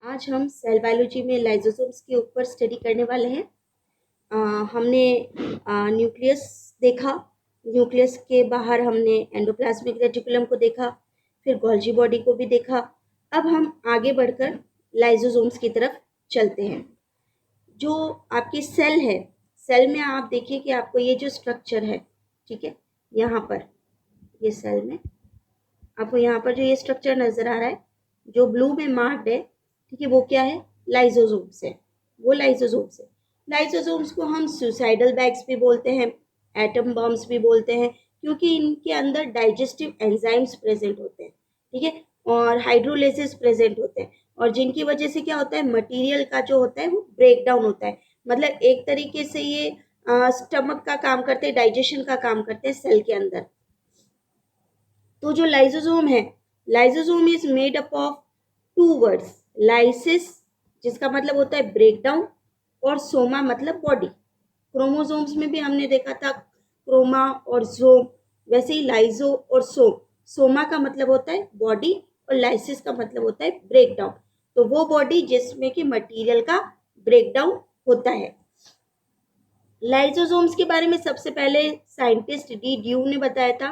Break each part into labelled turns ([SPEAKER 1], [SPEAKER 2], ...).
[SPEAKER 1] आज हम cell biology में लाइसोसोम्स के ऊपर स्टडी करने वाले हैं। हमने न्यूक्लियस देखा, न्यूक्लियस के बाहर हमने एंडोप्लाज्मिक रेटिकुलम को देखा, फिर गोल्जी बॉडी को भी देखा। अब हम आगे बढ़कर लाइसोसोम्स की तरफ चलते हैं। जो आपकी सेल है, सेल में आप देखिए कि आपको ये जो स्ट्रक्चर है, ठीक है, यहाँ पर ये सेल में आपको यहाँ पर जो ये स्ट्रक्चर नज़र आ रहा है, जो ब्लू में मार्क्ड है, ठीक है, वो क्या है? लाइसोसोम्स है। वो लाइसोसोम्स है। लाइसोसोम्स को हम सुसाइडल बैग्स भी बोलते हैं, एटम बम्स भी बोलते हैं, क्योंकि इनके अंदर डाइजेस्टिव एंजाइम्स प्रेजेंट होते हैं, ठीक है, और हाइड्रोलेसिस प्रेजेंट होते हैं, और जिनकी वजह से क्या होता है, मटेरियल का जो होता है वो ब्रेक डाउन होता है। मतलब एक तरीके से ये स्टमक का काम करते हैं, डाइजेशन का काम करते हैं सेल के अंदर। तो जो लाइसोसोम है, lysosome is made up of two words, lysis जिसका मतलब होता है ब्रेक डाउन, और सोमा मतलब बॉडी। क्रोमोसोम्स में भी हमने देखा था क्रोमा और जोम, वैसे ही लाइजो और सोम। सोमा का मतलब होता है बॉडी और लाइसिस का मतलब होता है ब्रेक डाउन। तो वो बॉडी जिसमें कि मटेरियल का ब्रेक डाउन होता है। लाइसोसोम्स के बारे में सबसे पहले साइंटिस्ट डी ड्यू ने बताया था,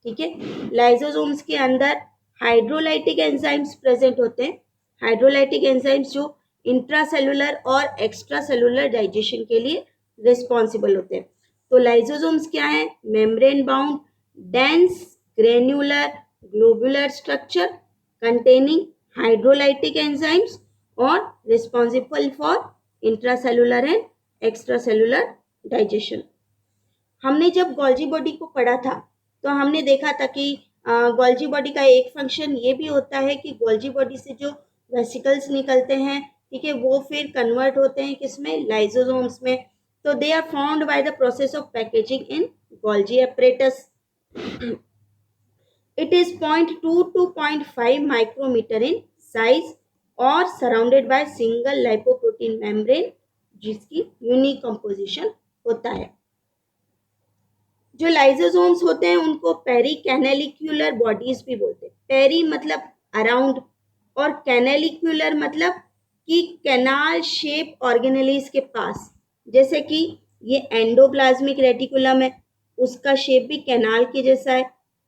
[SPEAKER 1] ठीक है। लाइसोसोम्स के अंदर हाइड्रोलाइटिक एंजाइम्स प्रेजेंट होते हैं। हाइड्रोलाइटिक एंजाइम्स जो इंट्रासेलुलर और एक्स्ट्रा सेलुलर डाइजेशन के लिए रिस्पॉन्सिबल होते हैं। तो लाइसोसोम्स क्या है? Membrane bound dense granular globular structure containing hydrolytic enzymes और responsible for intracellular and extra cellular digestion. हमने जब गोल्जी बॉडी को पढ़ा था तो हमने देखा था कि गोल्जी बॉडी का एक फंक्शन ये भी होता है कि गोल्जी बॉडी से जो वेसिकल्स निकलते हैं, ठीक है, वो फिर कन्वर्ट होते हैं किसमें? लाइसोसोम्स में। तो they are formed by the process of packaging in Golgi apparatus. It is 0.2 to 0.5 micrometre in size और surrounded by single lipoprotein membrane जिसकी यूनिक कंपोजिशन होता है। जो लाइसोसोम्स होते हैं उनको पेरी कैनेलिक्यूलर बॉडीज भी बोलते हैं। पेरी मतलब अराउंड और कैनेलिक्यूलर मतलब कि कैनाल शेप ऑर्गेनेलीज के पास। जैसे कि ये एंडोप्लाज्मिक रेटिकुलम है, उसका शेप भी कैनाल के जैसा है,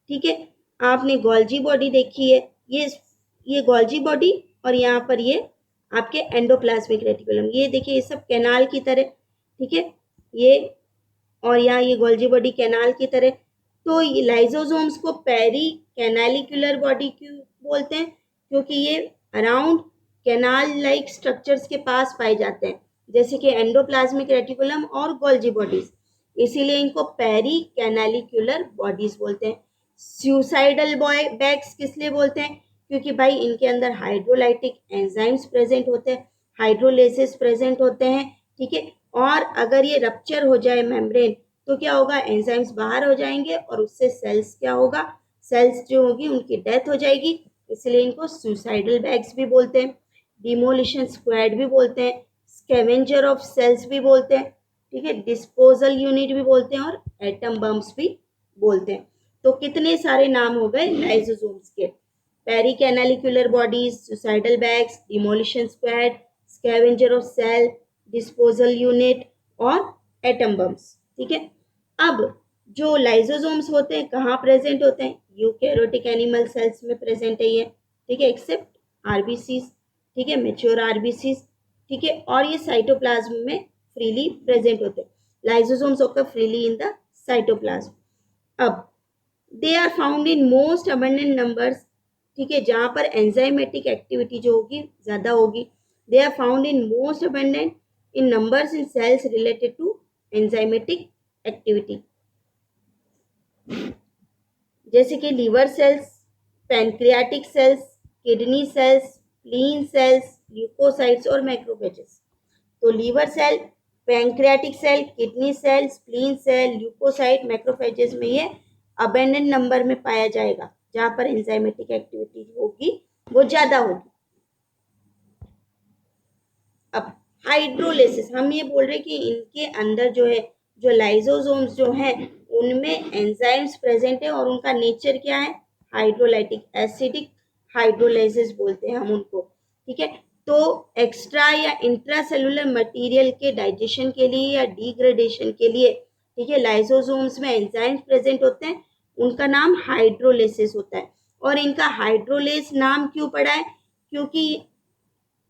[SPEAKER 1] ठीक है। आपने गोल्जी बॉडी देखी है, ये गोल्जी बॉडी और यहाँ पर ये आपके एंडोप्लाज्मिक रेटिकुलम, ये देखिए ये सब कैनाल की तरह, ठीक है, ये और यहाँ ये गोल्जी बॉडी कैनाल की तरह। तो ये लाइसोसोम्स को पेरी कैनालिकुलर बॉडी क्यों बोलते हैं? क्योंकि ये अराउंड कैनाल लाइक स्ट्रक्चर्स के पास पाए जाते हैं, जैसे कि एंडोप्लाज्मिक रेटिकुलम और गोल्जी बॉडीज, इसीलिए इनको पेरी कैनालिकुलर बॉडीज बोलते हैं। सुसाइडल बैग्स किस लिए बोलते हैं? क्योंकि भाई इनके अंदर हाइड्रोलाइटिक एंजाइम्स प्रेजेंट होते हैं, हाइड्रोलेसिस प्रेजेंट होते हैं, ठीक है। और अगर ये रप्चर हो जाए मेम्ब्रेन तो क्या होगा? एंजाइम्स बाहर हो जाएंगे और उससे सेल्स क्या होगा? सेल्स जो होगी उनकी डेथ हो जाएगी, इसलिए इनको सुसाइडल बैग्स भी बोलते हैं, डिमोलिशन स्क्वाड भी बोलते हैं, स्कैवेंजर ऑफ सेल्स भी बोलते हैं, ठीक है, डिस्पोजल यूनिट भी बोलते हैं और एटम बम्स भी बोलते हैं। तो कितने सारे नाम हो गए लाइसोसोम्स के? Peri canalicular bodies, suicidal bags, demolition squad, scavenger of cell, disposal unit और एटम बम्स, ठीक है। अब जो लाइसोसोम्स होते हैं कहाँ प्रेजेंट होते हैं? यूकैरियोटिक एनिमल सेल्स में प्रेजेंट है ये, ठीक है, एक्सेप्ट आरबीसीज, ठीक है, मैच्योर आरबीसीज, ठीक है, और ये साइटोप्लाज्म में फ्रीली प्रेजेंट होते हैं। Lysosomes occur freely in the cytoplasm. अब they are found in most abundant numbers, ठीक है, जहाँ पर एंजाइमेटिक एक्टिविटी जो होगी ज़्यादा होगी। They are found in most abundant in numbers in cells related to enzymatic activity, जैसे कि liver cells, pancreatic cells, kidney cells, spleen cells, leucocytes और मैक्रोफेजेस। तो liver cell, pancreatic cell, kidney cell, spleen cell, leucocyte, macrophages में ये abundant number में पाया जाएगा, जहाँ पर एंजाइमेटिक एक्टिविटी होगी वो ज़्यादा होगी। अब हाइड्रोलिसिस, हम ये बोल रहे हैं कि इनके अंदर जो है, जो लाइसोसोम्स जो हैं उनमें एंजाइम्स प्रेजेंट है और उनका नेचर क्या है? हाइड्रोलाइटिक, एसिडिक हाइड्रोलाइसिस बोलते हैं हम उनको, ठीक है। तो एक्स्ट्रा या इंट्रा सेलुलर मटेरियल के डाइजेशन के लिए या डिग्रेडेशन के लिए, ठीक है, लाइसोसोम्स में एंजाइम्स प्रेजेंट होते हैं, उनका नाम हाइड्रोलेसिस होता है। और इनका हाइड्रोलेस नाम क्यों पड़ा है? क्योंकि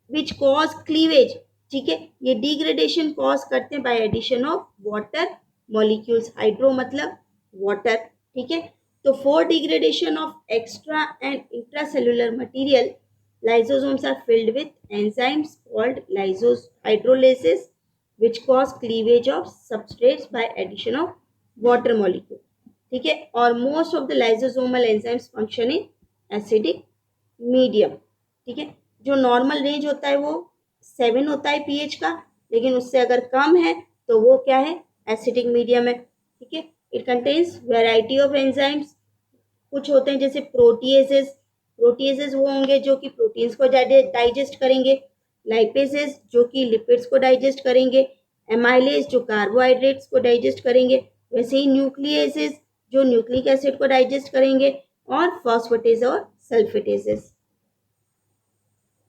[SPEAKER 1] विच कॉज क्लीवेज, ठीक है, ये डिग्रेडेशन कॉज करते हैं by addition of water molecules. Hydro मतलब वाटर, ठीक है। तो for degradation of extra and intracellular material, lysosomes are filled with enzymes called hydrolysis, which cause cleavage of substrates by addition of water molecule, ठीक है। और most of the lysosomal enzymes function in acidic medium, ठीक है। जो normal range होता है वो 7 होता है पीएच का, लेकिन उससे अगर कम है तो वो क्या है? एसिडिक मीडियम है, ठीक है। It contains variety of enzymes. कुछ होते हैं जैसे प्रोटीएसेस, प्रोटीएसेस वो होंगे जो कि प्रोटीन्स को डाइजेस्ट करेंगे, लाइपेसेस जो कि लिपिड्स को डाइजेस्ट करेंगे, एमाइलेज जो कार्बोहाइड्रेट्स को डाइजेस्ट करेंगे, वैसे ही न्यूक्लियसेस जो न्यूक्लिक एसिड को डाइजेस्ट करेंगे, और फॉस्फेटेज और सल्फेटेसेस।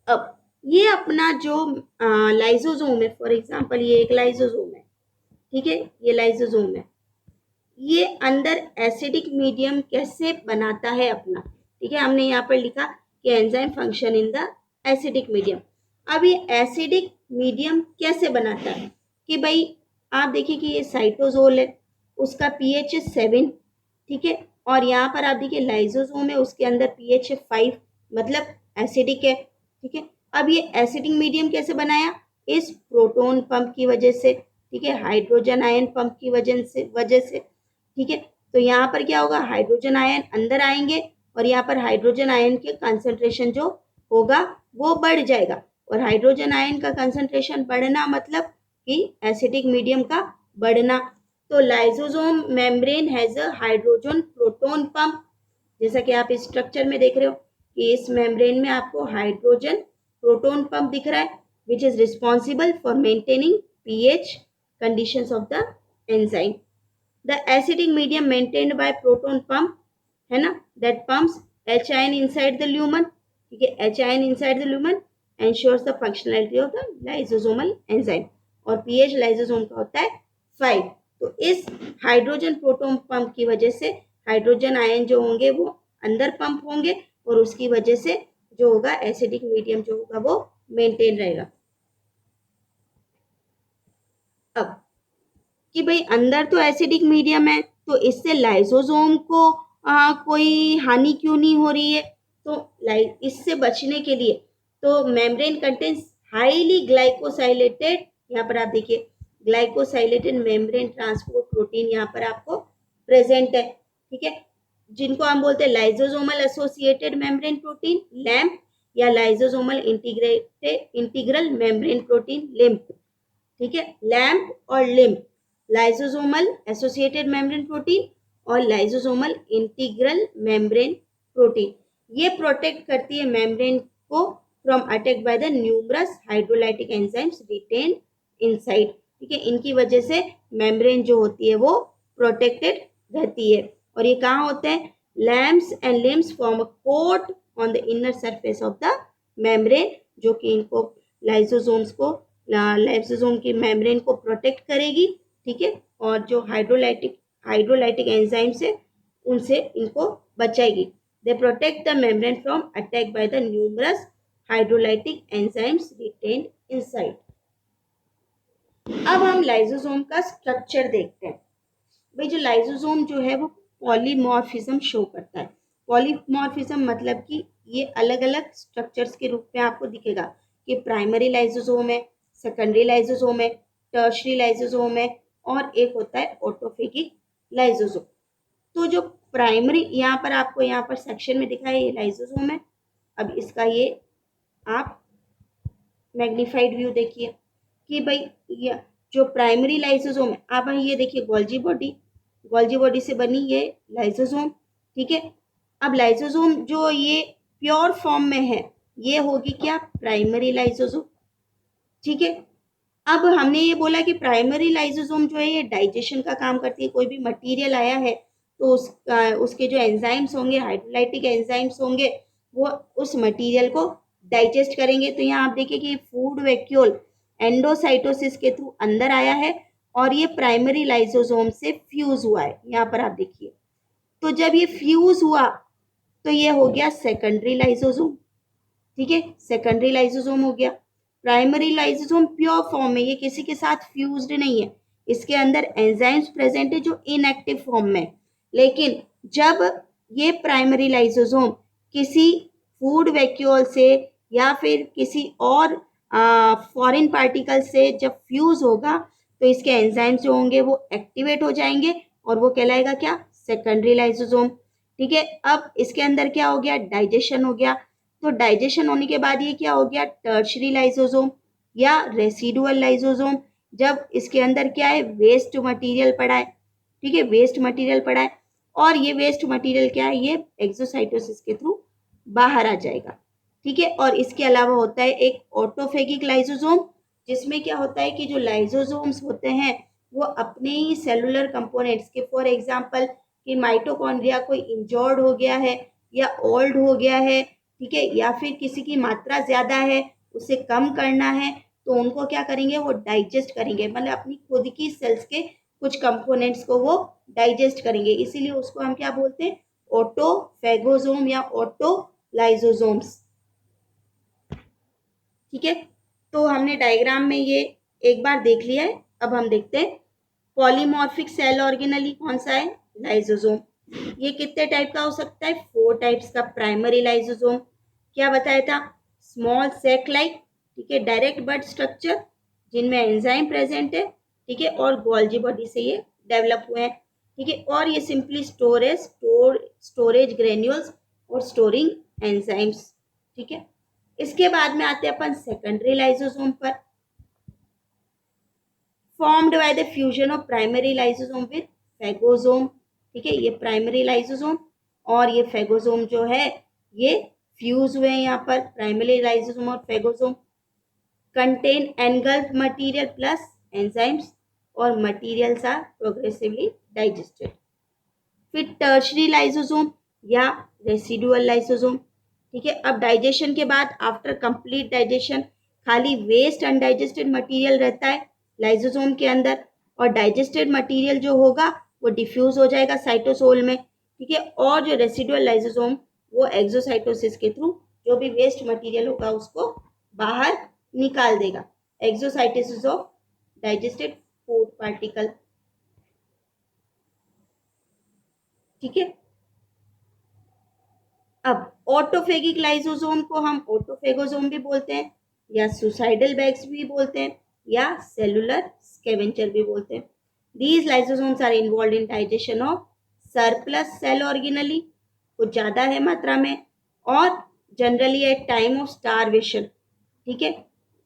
[SPEAKER 1] अब ये अपना जो लाइसोसोम है, फॉर एग्जांपल ये एक लाइसोसोम है, ठीक है, ये लाइसोसोम है, ये अंदर एसिडिक मीडियम कैसे बनाता है अपना, ठीक है। हमने यहाँ पर लिखा कि enzyme function in the acidic medium. अब ये एसिडिक मीडियम कैसे बनाता है कि भाई आप देखिए कि ये साइटोजोल है, उसका पीएच है 7, ठीक है। और यहाँ पर आप देखिए लाइसोसोम है, उसके अंदर पीएच है 5, मतलब एसिडिक है, ठीक है। अब ये एसिडिक मीडियम कैसे बनाया? इस प्रोटोन पंप की वजह से, ठीक है, हाइड्रोजन आयन पंप की वजह से, ठीक है। तो यहाँ पर क्या होगा? हाइड्रोजन आयन अंदर आएंगे और यहाँ पर हाइड्रोजन आयन के कंसंट्रेशन जो होगा वो बढ़ जाएगा। और हाइड्रोजन आयन का कंसंट्रेशन बढ़ना मतलब कि एसिडिक मीडियम का बढ़ना। तो lysosome membrane has a hydrogen proton pump, जैसा कि आप इस स्ट्रक्चर में देख रहे हो कि इस मेम्ब्रेन में आपको हाइड्रोजन प्रोटोन पंप दिख रहा है, which is responsible for maintaining pH conditions of the enzyme. The acidic medium maintained by proton pump, है ना, that pumps H ion inside the lumen, ठीक है, H ion inside the lumen ensures the functionality of the lysosomal enzyme। और pH lysosome का होता है 5। तो इस हाइड्रोजन प्रोटोन पंप की वजह से हाइड्रोजन आयन जो होंगे वो अंदर पंप होंगे और उसकी वजह से जो होगा एसिडिक मीडियम जो होगा वो मेंटेन रहेगा। अब कि भाई अंदर तो एसिडिक मीडियम है, तो इससे लाइसोसोम को कोई हानि क्यों नहीं हो रही है? तो इससे बचने के लिए तो मेम्ब्रेन कंटेन्स हाईली ग्लाइकोसाइलेटेड, यहाँ पर आप देखिए ग्लाइकोसाइलेटेड मेम्ब्रेन ट्रांसपोर्ट प्रोटीन यहाँ पर आपको प्रेजेंट है, ठीक है, जिनको हम बोलते हैं lysosomal associated membrane protein LAMP या lysosomal integral membrane protein LIMP, ठीक है, लैम्प और LIMP, lysosomal associated membrane protein और लाइसोसोमल इंटीग्रल मेम्ब्रेन प्रोटीन। ये प्रोटेक्ट करती है मेम्ब्रेन को from attack by the numerous hydrolytic enzymes retained inside, ठीक है। इनकी वजह से मेम्ब्रेन जो होती है वो प्रोटेक्टेड रहती है। और ये कहाँ होते हैं? LAMPs and LIMPs form a coat on the inner surface of the membrane, जो कि इनको लाइसोसोम्स को लाइसोसोम की मेम्ब्रेन को प्रोटेक्ट करेगी, ठीक है। और जो हाइड्रोलाइटिक एंजाइम्स है उनसे इनको बचाएगी। They protect the membrane from attack by the numerous hydrolytic enzymes retained inside. अब हम लाइसोसोम का स्ट्रक्चर देखते हैं। भाई जो लाइसोसोम जो है वो पॉलीमॉर्फिज्म शो करता है। पॉलीमॉर्फिज्म मतलब कि ये अलग अलग स्ट्रक्चर्स के रूप में आपको दिखेगा कि प्राइमरी लाइसोसोम है, सेकेंडरी लाइसोसोम है, टर्शरी लाइसोसोम है और एक होता है ऑटोफेगिक लाइसोसोम। तो जो प्राइमरी यहाँ पर आपको यहाँ पर सेक्शन में दिखा है ये लाइसोसोम है। अब इसका ये आप मैग्नीफाइड व्यू देखिए कि भाई ये जो प्राइमरी लाइसोसोम है, आप ये देखिए गोल्जी बॉडी से बनी ये लाइसोसोम, ठीक है। अब लाइसोसोम जो ये प्योर फॉर्म में है ये होगी क्या? प्राइमरी लाइसोसोम, ठीक है। अब हमने ये बोला कि प्राइमरी लाइसोसोम जो है ये डाइजेशन का काम करती है। कोई भी मटेरियल आया है तो उसके जो एंजाइम्स होंगे, हाइड्रोलाइटिक एंजाइम्स होंगे, वो उस मटेरियल को डाइजेस्ट करेंगे। तो यहाँ आप देखिए कि फूड वैक्यूल एंडोसाइटोसिस के थ्रू अंदर आया है और ये प्राइमरी लाइसोसोम से फ्यूज हुआ है। यहाँ पर आप देखिए, तो जब ये फ्यूज हुआ तो ये हो गया सेकेंडरी लाइसोसोम। ठीक है, सेकेंडरी लाइसोसोम हो गया। प्राइमरी लाइसोसोम प्योर फॉर्म में, ये किसी के साथ फ्यूज्ड नहीं है, इसके अंदर एंजाइम्स प्रेजेंट है जो इनएक्टिव फॉर्म में। लेकिन जब ये प्राइमरी लाइसोसोम किसी फूड वैक्यूल से या फिर किसी और फॉरेन पार्टिकल से जब फ्यूज होगा तो इसके एंजाइम्स जो होंगे वो एक्टिवेट हो जाएंगे और वो कहलाएगा क्या, सेकेंडरी लाइसोसोम। ठीक है, अब इसके अंदर क्या हो गया, डाइजेशन हो गया। तो डाइजेशन होने के बाद ये क्या हो गया, टर्शरी लाइसोसोम या रेसिडुअल लाइसोसोम। जब इसके अंदर क्या है, वेस्ट मटेरियल पड़ा है। ठीक है, वेस्ट मटेरियल पड़ा है और ये वेस्ट मटेरियल क्या है, ये एक्सोसाइटोसिस के थ्रू बाहर आ जाएगा। ठीक है, और इसके अलावा होता है एक ऑटोफेगिक लाइसोसोम, जिसमें क्या होता है कि जो लाइसोसोम्स होते हैं वो अपने ही सेलुलर कंपोनेंट्स के, फॉर एग्जांपल कि माइटोकॉन्ड्रिया कोई इंजर्ड हो गया है या ओल्ड हो गया है, ठीक है, या फिर किसी की मात्रा ज्यादा है उसे कम करना है, तो उनको क्या करेंगे, वो डाइजेस्ट करेंगे, मतलब अपनी खुद की सेल्स के कुछ कंपोनेंट्स को वो डाइजेस्ट करेंगे। इसीलिए उसको हम क्या बोलते हैं, ऑटोफेगोसोम या ऑटोलाइसोसोम्स। ठीक है, तो हमने डायग्राम में ये एक बार देख लिया है। अब हम देखते हैं पॉलीमॉर्फिक सेल ऑर्गेनली कौन सा है, लाइसोसोम। ये कितने टाइप का हो सकता है, 4 टाइप्स का। प्राइमरी लाइसोसोम क्या बताया था, स्मॉल सेक लाइक, ठीक है, डायरेक्ट बड स्ट्रक्चर जिनमें एंजाइम प्रेजेंट है, ठीक है, और गोल्जी बॉडी से ये डेवलप हुए हैं। ठीक है, और ये सिंपली स्टोरेज ग्रेन्यूल्स और स्टोरिंग एंजाइम्स। ठीक है, इसके बाद में आते हैं अपन सेकेंडरी लाइसोसोम पर, formed by the fusion of primary lysosome with phagosome. ठीक है, ये प्राइमरी लाइसोसोम और ये फेगोसोम जो है ये फ्यूज हुए हैं यहाँ पर, प्राइमरी लाइसोसोम और phagosome. Contain engulf material plus enzymes और मटेरियल्स आर प्रोग्रेसिवली डाइजेस्टेड। फिर टर्शरी लाइसोसोम या रेसिडुअल लाइसोसोम। ठीक है, अब डाइजेशन के बाद आफ्टर कंप्लीट डाइजेशन खाली वेस्ट अनडाइजेस्टेड मटेरियल रहता है लाइसोसोम के अंदर, और डाइजेस्टेड मटेरियल जो होगा वो डिफ्यूज हो जाएगा साइटोसोल में। ठीक है, और जो रेसिडुअल लाइसोसोम वो एक्सोसाइटोसिस के थ्रू जो भी वेस्ट मटेरियल होगा उसको बाहर निकाल देगा। Exocytosis of digested food particle. ठीक है, अब ऑटोफेगिक लाइसोसोम को हम ऑटोफेगोसोम भी बोलते हैं या सुसाइडल बैग्स भी बोलते हैं या सेलुलर स्कैवेंजर भी बोलते हैं। These lysosomes are involved in digestion of surplus cell organelle, कुछ ज़्यादा है मात्रा में, और generally at time of starvation. ठीक है,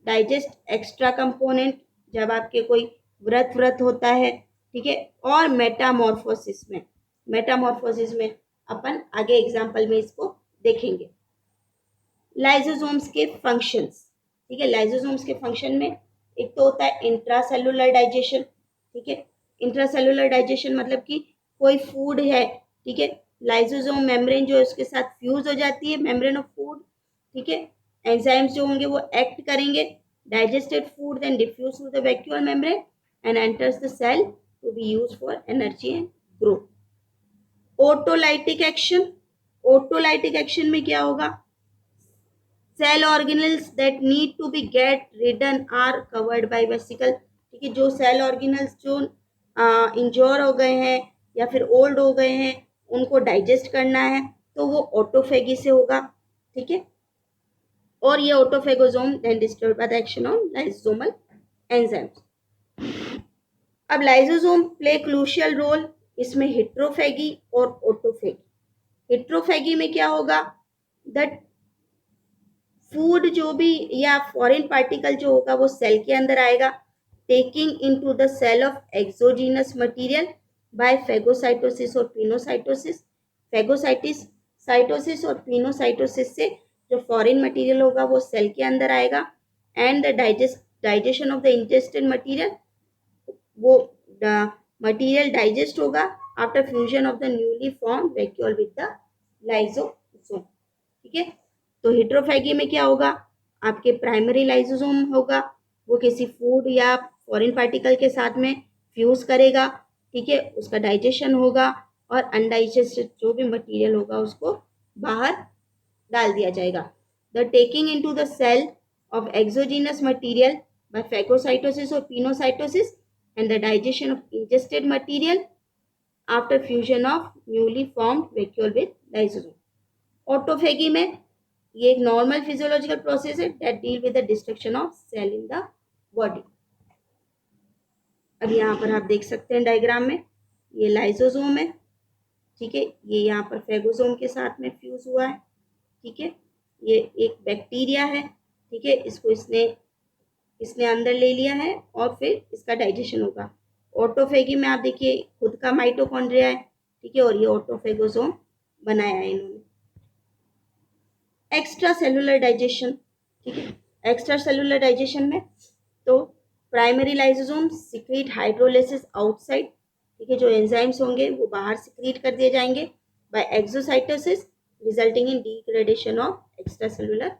[SPEAKER 1] डाइजेस्ट एक्स्ट्रा कंपोनेंट जब आपके कोई व्रत व्रत होता है। ठीक है, और मेटामॉर्फोसिस में अपन आगे एग्जाम्पल में इसको देखेंगे। लाइसोसोम्स के फंक्शंस। ठीक है, लाइसोसोम्स के फंक्शन में एक तो होता है इंट्रासेलुलर डाइजेशन। ठीक है, इंट्रासेलुलर डाइजेशन मतलब कि कोई फूड है, ठीक है, लाइसोसोम मेम्ब्रेन जो है उसके साथ फ्यूज हो जाती है, मेम्ब्रेन ऑफ फूड। ठीक है, एंजाइम्स जो होंगे वो एक्ट करेंगे, digested food then diffuse through the vacuole membrane and enters the cell to be used for energy and growth. Autolytic action, autolytic action में क्या होगा, cell organelles that need to be get ridden are covered by vesicle. ठीक है, जो cell organelles जो injure हो गए हैं या फिर ओल्ड हो गए हैं उनको डाइजेस्ट करना है तो वो ऑटोफेगी से होगा। ठीक है, और ये autophagosome then disturb by the action on lysosomal enzymes. अब लाइसोसोम प्ले क्रूशियल रोल इसमें हेट्रोफेगी और ऑटोफेगी। हेट्रोफेगी में क्या होगा, दैट फूड जो भी या फॉरेन पार्टिकल जो होगा वो सेल के अंदर आएगा, taking into the cell of exogenous material by phagocytosis और पिनोसाइटोसिस। फेगोसाइटिस साइटोसिस और पिनोसाइटोसिस से जो फॉरेन मटेरियल होगा वो सेल के अंदर आएगा, and the digestion of the intestine material, वो मटेरियल डाइजेस्ट होगा after fusion of the newly form vacuole with the lysosome. ठीक है, तो हेट्रोफैगी में क्या होगा, आपके प्राइमरी लाइसोसोम होगा, वो किसी फूड या फॉरेन पार्टिकल के साथ में फ्यूज करेगा, ठीक है, उसका डाइजेशन होगा और अनडाइजेस्टेड जो भी मटेरियल होगा उसको बाहर डाल दिया जाएगा। The taking into the cell of exogenous material by phagocytosis और pinocytosis and the digestion of ingested material after fusion of newly formed vacuole with lysosome. Autophagy में ये एक नॉर्मल फिजियोलॉजिकल प्रोसेस है that deal with the destruction of cell in the body. अब यहाँ पर आप देख सकते हैं डायग्राम में, ये लाइसोसोम है, ठीक है, ये यहाँ पर फेगोसोम के साथ में फ्यूज हुआ है, ठीक है, ये एक बैक्टीरिया है, ठीक है, इसको इसने अंदर ले लिया है और फिर इसका डाइजेशन होगा। ऑटोफेगी में आप देखिए खुद का माइटोकॉन्ड्रिया है, ठीक है, और ये ऑटोफेगोसोम बनाया है इन्होंने। एक्स्ट्रा सेलुलर डाइजेशन, ठीक है, एक्स्ट्रा सेलुलर डाइजेशन में तो primary lysosome secrete hydrolysis outside, ठीक है, जो एंजाइम्स होंगे वो बाहर सिक्रीट कर दिए जाएंगे by exocytosis resulting in degradation of extra cellular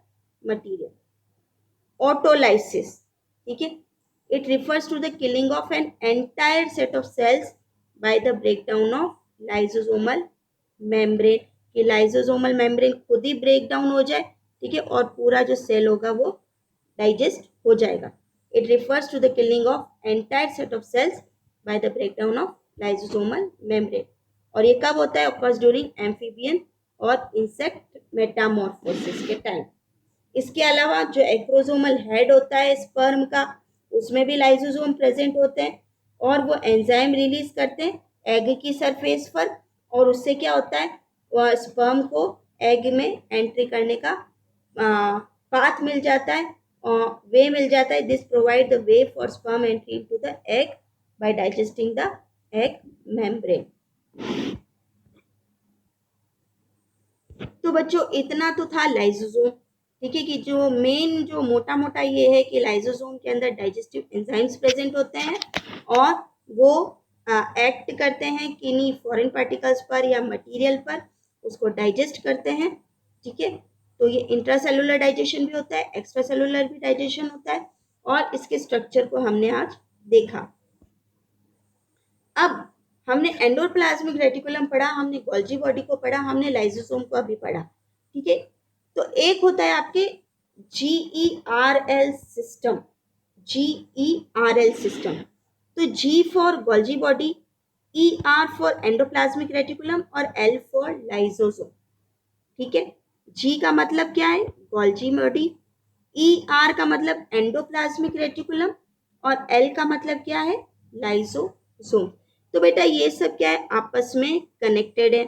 [SPEAKER 1] material. Autolysis, ठीक है, it refers to the killing of an entire set of cells by the breakdown of lysosomal membrane, कि लाइसोसोमल मेम्ब्रेन खुद ही ब्रेक डाउन हो जाए, ठीक है, और पूरा जो सेल होगा वो डाइजेस्ट हो जाएगा। It refers to the killing of entire set of cells by the breakdown of lysosomal membrane. और ये कब होता है, occurs during amphibian और insect metamorphosis के टाइम। इसके अलावा जो एक्रोसोमल हेड होता है स्पर्म का, उसमें भी लाइसोसोम प्रेजेंट होते हैं और वो एंजाइम रिलीज करते हैं एग की सरफेस पर, और उससे क्या होता है, वह स्पर्म को एग में एंट्री करने का पाथ मिल जाता है, वे मिल जाता है। This provide the way for sperm entry into the egg by digesting the egg membrane. तो बच्चों इतना तो था लाइसोसोम, ठीक है, कि जो मेन जो मोटा मोटा ये है कि लाइसोसोम के अंदर डाइजेस्टिव एंजाइम्स प्रेजेंट होते हैं और वो एक्ट करते हैं किन्हीं फॉरेन पार्टिकल्स पर या मटेरियल पर, उसको डाइजेस्ट करते हैं, ठीक है। तो ये इंट्रासेलुलर डाइजेशन भी होता है, एक्स्ट्रा सेलुलर भी डाइजेशन होता है, और इसके स्ट्रक्चर को हमने आज देखा। अब हमने एंडोप्लाज्मिक रेटिकुलम पढ़ा, हमने गोल्जी बॉडी को पढ़ा, हमने लाइसोसोम को अभी पढ़ा, ठीक है। तो एक होता है आपके GERL सिस्टम, GERL सिस्टम। तो G for Golgi body, ER for endoplasmic reticulum और L फॉर लाइसोसोम, ठीक है। G का मतलब क्या है, गोल्जी बॉडी, ER का मतलब एंडोप्लाज्मिक रेटिकुलम और L का मतलब क्या है, लाइसोसोम। तो बेटा ये सब क्या है, आपस में कनेक्टेड है।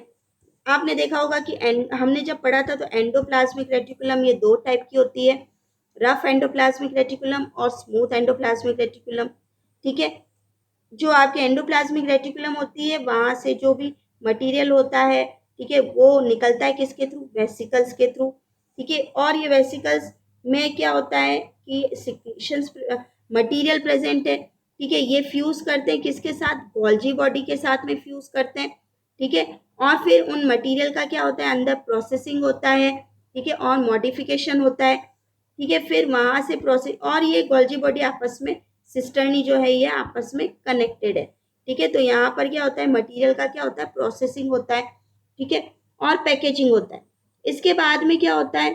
[SPEAKER 1] आपने देखा होगा कि हमने जब पढ़ा था तो एंडोप्लाज्मिक रेटिकुलम ये दो टाइप की होती है, रफ एंडोप्लाज्मिक रेटिकुलम और स्मूथ एंडोप्लाज्मिक रेटिकुलम, ठीक है। जो आपके एंडोप्लाज्मिक रेटिकुलम होती है वहां से जो भी मटेरियल होता है, ठीक है, वो निकलता है किसके थ्रू, वेसिकल्स के थ्रू, ठीक है। और ये वेसिकल्स में क्या होता है कि सिक्रीशंस मटेरियल प्रेजेंट है, ठीक है, ये फ्यूज करते हैं किसके साथ, गोल्जी बॉडी के साथ में फ्यूज करते हैं, ठीक है। और फिर उन मटेरियल का क्या होता है, अंदर प्रोसेसिंग होता है, ठीक है, और मॉडिफिकेशन होता है, ठीक है। फिर वहां से प्रोसेस, और ये गोल्जी बॉडी आपस में सिस्टर्नी जो है ये आपस में कनेक्टेड है, ठीक है। तो यहाँ पर क्या होता है, मटेरियल का क्या होता है, प्रोसेसिंग होता है, ठीक है, और पैकेजिंग होता है। इसके बाद में क्या होता है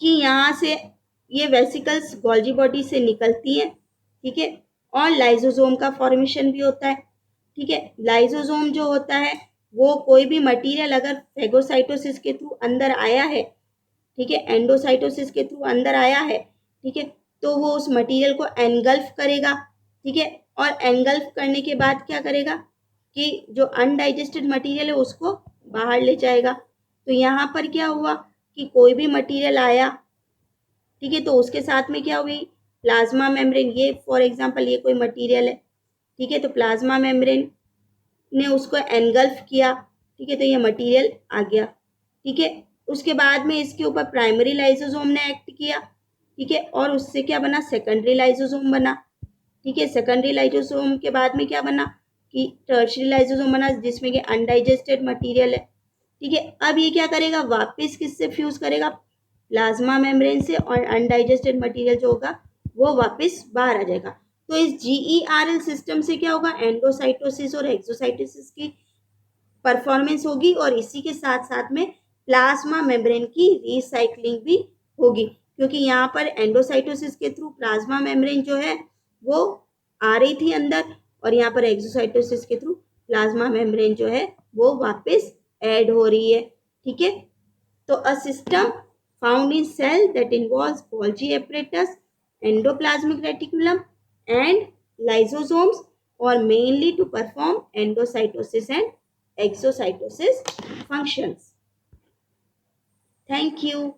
[SPEAKER 1] कि यहाँ से ये वेसिकल्स गोल्जी बॉडी से निकलती हैं, ठीक है, और लाइसोसोम का फॉर्मेशन भी होता है, ठीक है। लाइसोसोम जो होता है वो कोई भी मटेरियल अगर फेगोसाइटोसिस के थ्रू अंदर आया है, ठीक है, एंडोसाइटोसिस के थ्रू अंदर आया है, ठीक है, तो वो उस मटेरियल को एनगल्फ करेगा, ठीक है, और एनगल्फ करने के बाद क्या करेगा कि जो अनडाइजेस्टेड मटेरियल है उसको बाहर ले जाएगा। तो यहाँ पर क्या हुआ कि कोई भी मटेरियल आया, ठीक है, तो उसके साथ में क्या हुई, प्लाज्मा मेम्ब्रेन, ये फॉर एग्जांपल ये कोई मटेरियल है, ठीक है, तो प्लाज्मा मेम्ब्रेन ने उसको एनगल्फ किया, ठीक है, तो ये मटेरियल आ गया, ठीक है। उसके बाद में इसके ऊपर प्राइमरी लाइसोसोम ने एक्ट किया, ठीक है, और उससे क्या बना, सेकेंडरी लाइसोसोम बना, ठीक है। सेकेंडरी लाइसोसोम के बाद में क्या बना कि टर्शियरी लाइसोसोम बना, जिसमें कि अनडाइजेस्टेड मटेरियल है, ठीक है, अब ये क्या करेगा, वापस किससे फ्यूज करेगा, प्लाज्मा मेम्ब्रेन से, और अनडाइजेस्टेड मटेरियल जो होगा वो वापस बाहर आ जाएगा। तो इस GERL सिस्टम से क्या होगा, एंडोसाइटोसिस और एक्सोसाइटोसिस की परफॉर्मेंस होगी, और इसी के साथ साथ में प्लाज्मा मेम्ब्रेन की रिसाइकलिंग भी होगी, क्योंकि यहाँ पर एंडोसाइटोसिस के थ्रू प्लाज्मा मेम्ब्रेन जो है वो आ रही थी अंदर, और यहाँ पर एक्सोसाइटोसिस के थ्रू प्लाज्मा मेम्ब्रेन जो है वो वापस ऐड हो रही है। ठीक है, तो a system found in cell that involves Golgi apparatus, endoplasmic reticulum, and lysosomes, or mainly to perform endocytosis and exocytosis functions. Thank you.